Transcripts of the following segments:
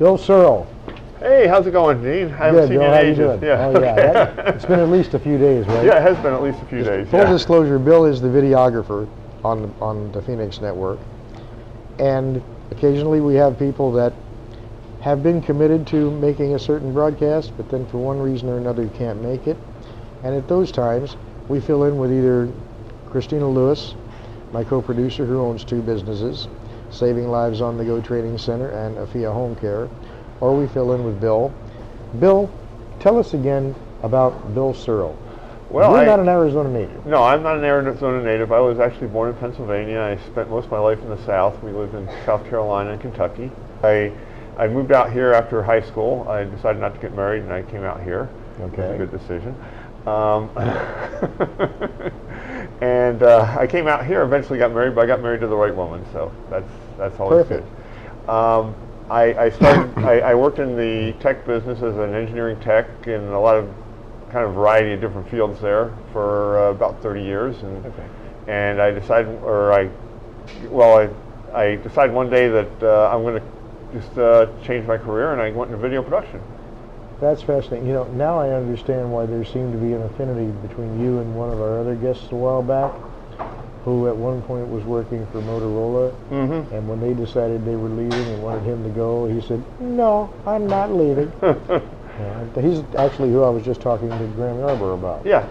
Bill Searle. Hey, how's it going, Dean? I haven't seen you in ages. Yeah. Oh, yeah. It's been at least a few days, right? Yeah, it has been at least a few days. Full disclosure, Bill is the videographer on the Phoenix Network. And occasionally we have people that have been committed to making a certain broadcast, but then for one reason or another can't make it. And at those times, we fill in with either Christina Lewis, my co-producer who owns 2 businesses, Saving Lives on the Go Training Center and Afia Home Care, or we fill in with Bill. Bill, tell us again about Bill Searle. Well, you're not an Arizona native. No, I'm not an Arizona native. I was actually born in Pennsylvania. I spent most of my life in the South. We lived in South Carolina and Kentucky. I moved out here after high school. I decided not to get married, and I came out here. Okay. It was a good decision. And I came out here, eventually got married, but I got married to the right woman, so that's always perfect. Good. I worked in the tech business as an engineering tech in a lot of kind of variety of different fields there for about 30 years, and I decided, I decided one day that I'm going to just change my career, and I went into video production. That's fascinating. You know, now I understand why there seemed to be an affinity between you and one of our other guests a while back, who at one point was working for Motorola, and when they decided they were leaving and wanted him to go, he said, "No, I'm not leaving." He's actually who I was just talking to Graham Yarborough about. Yeah.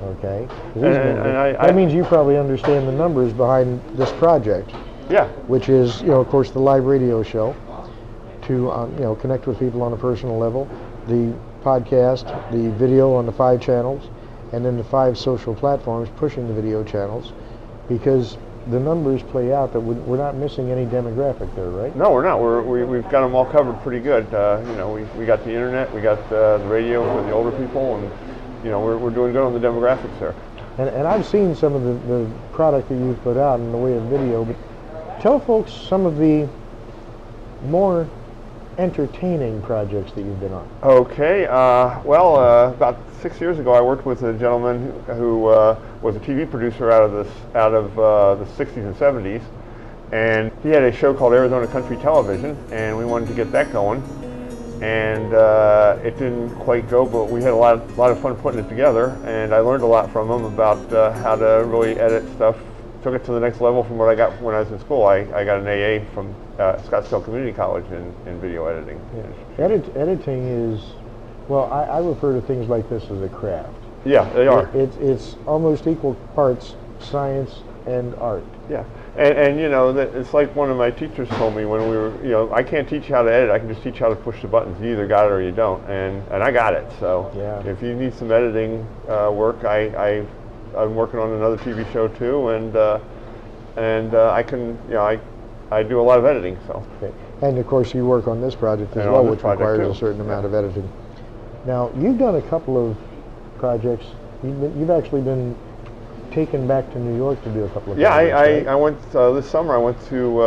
Okay. That means you probably understand the numbers behind this project. Yeah. Which is, of course, the live radio show to, connect with people on a personal level, the podcast, the video on the 5 channels, and then the 5 social platforms pushing the video channels, because the numbers play out that we're not missing any demographic there, right? No, we're not. We've got them all covered pretty good. We got the internet, we got the radio for the older people, and we're doing good on the demographics there. And I've seen some of the product that you've put out in the way of video, but tell folks some of the more entertaining projects that you've been on. Okay. About 6 years ago, I worked with a gentleman who was a TV producer out of the 60s and 70s, and he had a show called Arizona Country Television, and we wanted to get that going, and it didn't quite go, but we had a lot of fun putting it together, and I learned a lot from him about how to really edit stuff. Took it to the next level from what I got when I was in school. I got an AA from Scottsdale Community College in video editing. Yeah. Editing is, I refer to things like this as a craft. Yeah, they are. It's almost equal parts science and art. Yeah, and it's like one of my teachers told me when we were, I can't teach you how to edit. I can just teach you how to push the buttons. You either got it or you don't, and I got it. So if you need some editing work, I'm working on another TV show too, and I can, I do a lot of editing. So. Okay. And of course, you work on this project as well, which requires a certain amount of editing. Now, you've done a couple of projects. You've actually been taken back to New York to do a couple of projects. Yeah, I went this summer. I went to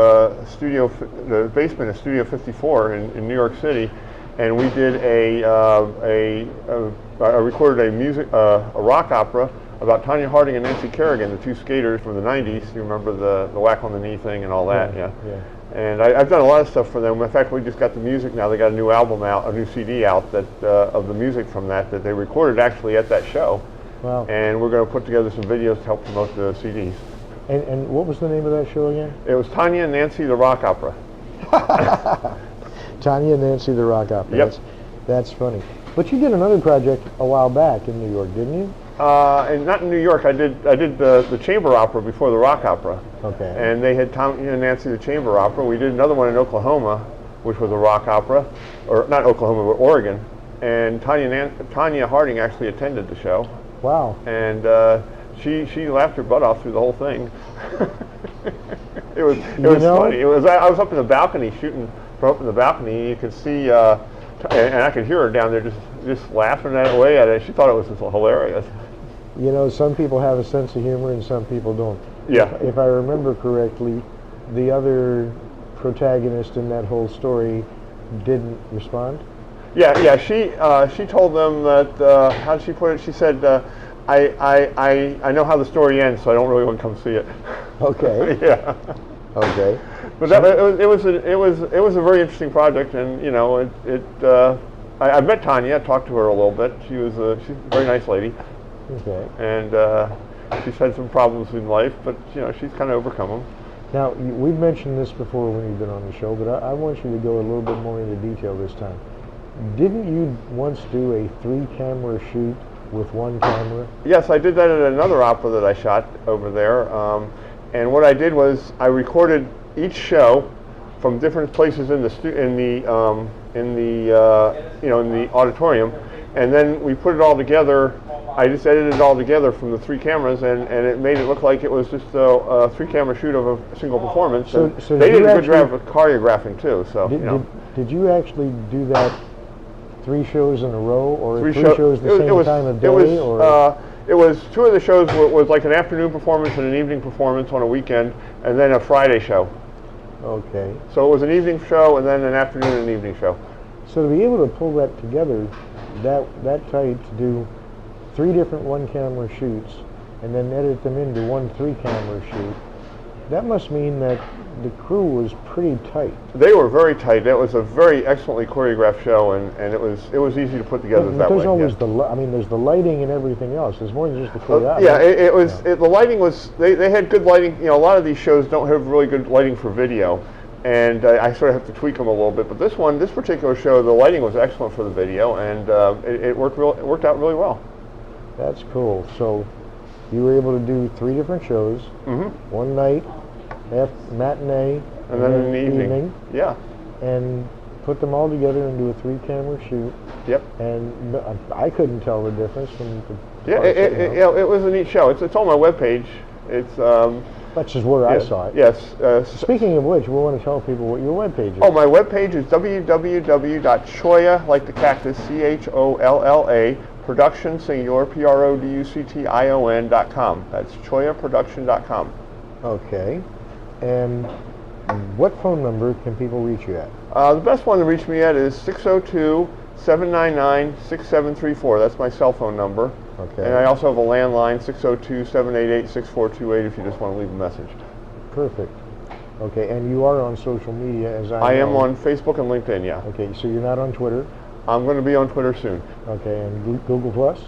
the basement of Studio 54 in New York City, and we did I recorded a rock opera about Tanya Harding and Nancy Kerrigan, the 2 skaters from the 90s. You remember the whack on the knee thing and all that, yeah. And I've done a lot of stuff for them. In fact, we just got the music now. They got a new album out, a new CD out of the music from that they recorded actually at that show. Wow. And we're going to put together some videos to help promote the CDs. And what was the name of that show again? It was Tanya and Nancy the Rock Opera. Tanya and Nancy the Rock Opera. Yep. That's funny. But you did another project a while back in New York, didn't you? And not in New York. I did the chamber opera before the rock opera. Okay. And they had Tanya and Nancy the chamber opera. We did another one in Oklahoma, which was a rock opera, or not Oklahoma, but Oregon. And Tanya Harding actually attended the show. Wow. And she laughed her butt off through the whole thing. It was funny. I was up in the balcony shooting from up in the balcony. You could see, and I could hear her down there just laughing away at it. She thought it was just hilarious. Some people have a sense of humor and some people don't. Yeah. If I remember correctly, the other protagonist in that whole story didn't respond. Yeah. She told them that. How did she put it? She said, "I know how the story ends, so I don't really want to come see it." Okay. Yeah. Okay. But it was a very interesting project, and you know, I met Tanya. I talked to her a little bit. She's a very nice lady. Okay. And she's had some problems in life, but you know, she's kind of overcome them. Now, we've mentioned this before when you've been on the show, but I want you to go a little bit more into detail this time. Didn't you once do a 3-camera shoot with 1 camera? Yes, I did that at another opera that I shot over there. And what I did was I recorded each show from different places in the auditorium, and then we put it all together. I just edited it all together from the 3 cameras, and it made it look like it was just a 3-camera shoot of a single performance. So they did a good job of choreographing too. So did you actually do that 3 shows in a row, or 3 shows the same time of day? It was 2 of the shows was like an afternoon performance and an evening performance on a weekend, and then a Friday show. Okay. So it was an evening show and then an afternoon and an evening show. So to be able to pull that together, that tight, to do 3 different 1-camera shoots and then edit them into 1 3-camera shoot, that must mean that the crew was pretty tight. They were very tight. It was a very excellently choreographed show, and it was easy to put together that way. There's always there's the lighting and everything else. There's more than just the choreography. Yeah, the lighting was, they had good lighting. You know, a lot of these shows don't have really good lighting for video, and I sort of have to tweak them a little bit. But this particular show, the lighting was excellent for the video, and it worked out really well. That's cool. So you were able to do 3 different shows, one night, matinee, and then in the evening. Yeah. And put them all together into a 3-camera shoot. Yep. And I couldn't tell the difference from the it was a neat show. It's on my webpage. It's that's just where I saw it. Yes. Speaking of which, we want to tell people what your webpage is. Oh, my webpage is www.cholla, like the cactus, CHOLLA, production, singular, PRODUCTION.com. That's chollaproduction.com. Okay. And what phone number can people reach you at? The best one to reach me at is 602-799-6734. That's my cell phone number. Okay. And I also have a landline, 602-788-6428, if you just want to leave a message. Perfect. Okay, and you are on social media, as I know. I am on Facebook and LinkedIn, yeah. Okay, so you're not on Twitter? I'm going to be on Twitter soon. Okay, and Google Plus?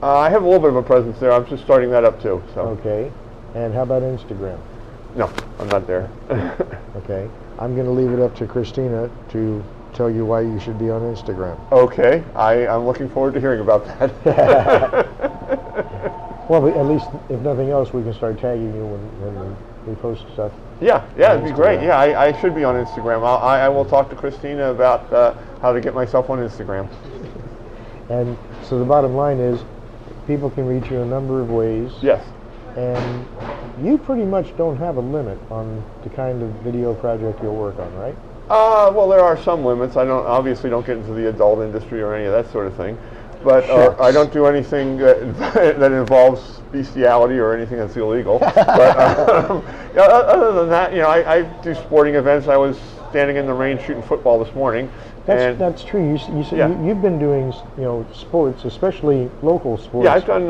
I have a little bit of a presence there. I'm just starting that up too. So. Okay, and how about Instagram? No, I'm not there. Okay, I'm going to leave it up to Christina to tell you why you should be on Instagram. Okay, I'm looking forward to hearing about that. Well, at least, if nothing else, we can start tagging you when we post stuff. Yeah, it'd be great. Yeah, I should be on Instagram. I will talk to Christina about how to get myself on Instagram. And so the bottom line is, people can reach you a number of ways. Yes. And you pretty much don't have a limit on the kind of video project you'll work on, right? Well, there are some limits. I obviously don't get into the adult industry or any of that sort of thing. But I don't do anything that involves bestiality or anything that's illegal. But other than that, you know, I do sporting events. I was standing in the rain shooting football this morning. That's true. You said you've been doing, you know, sports, especially local sports. Yeah, I've done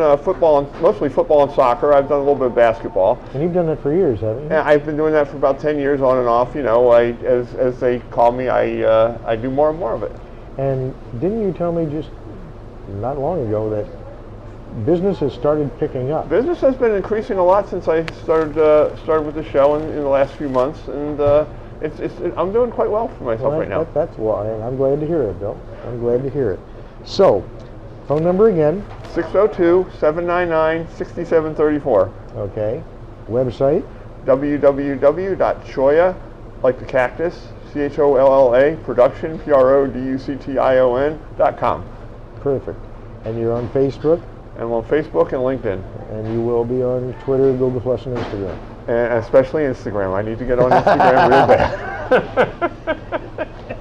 mostly football and soccer. I've done a little bit of basketball. And you've done that for years, haven't you? Yeah, I've been doing that for about 10 years, on and off. You know, as they call me, I do more and more of it. And didn't you tell me just not long ago that business has started picking up? Business has been increasing a lot since I started with the show in the last few months, and I'm doing quite well for myself right now. That's why, and I'm glad to hear it, Bill. I'm glad to hear it. So, phone number again? 602-799-6734. Okay. Website? www.cholla, like the cactus, CHOLLA, production, PRODUCTION.com. Perfect. And you're on Facebook? I'm on Facebook and LinkedIn. And you will be on Twitter, Google Plus, and Instagram. And especially Instagram. I need to get on Instagram real bad.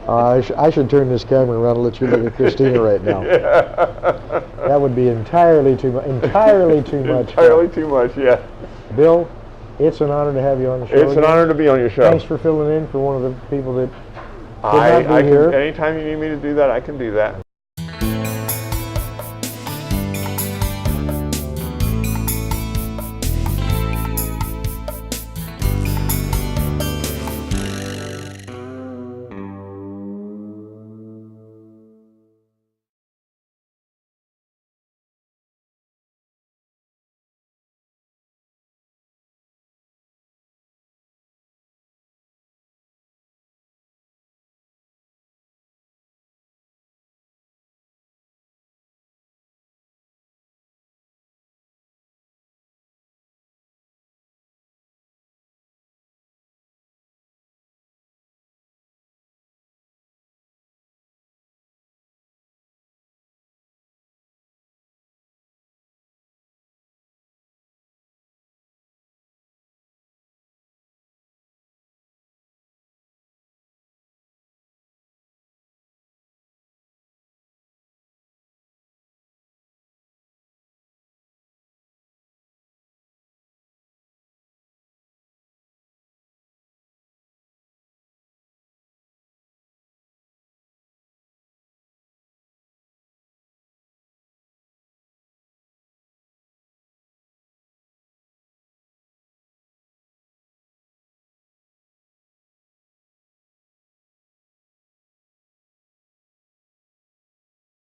I should turn this camera around and let you look at Christina right now. Yeah. That would be entirely too much. Entirely too much. Entirely too much, yeah. Bill, it's an honor to have you on the show. It's an honor to be on your show. Thanks for filling in for one of the people that could not be here. Anytime you need me to do that, I can do that.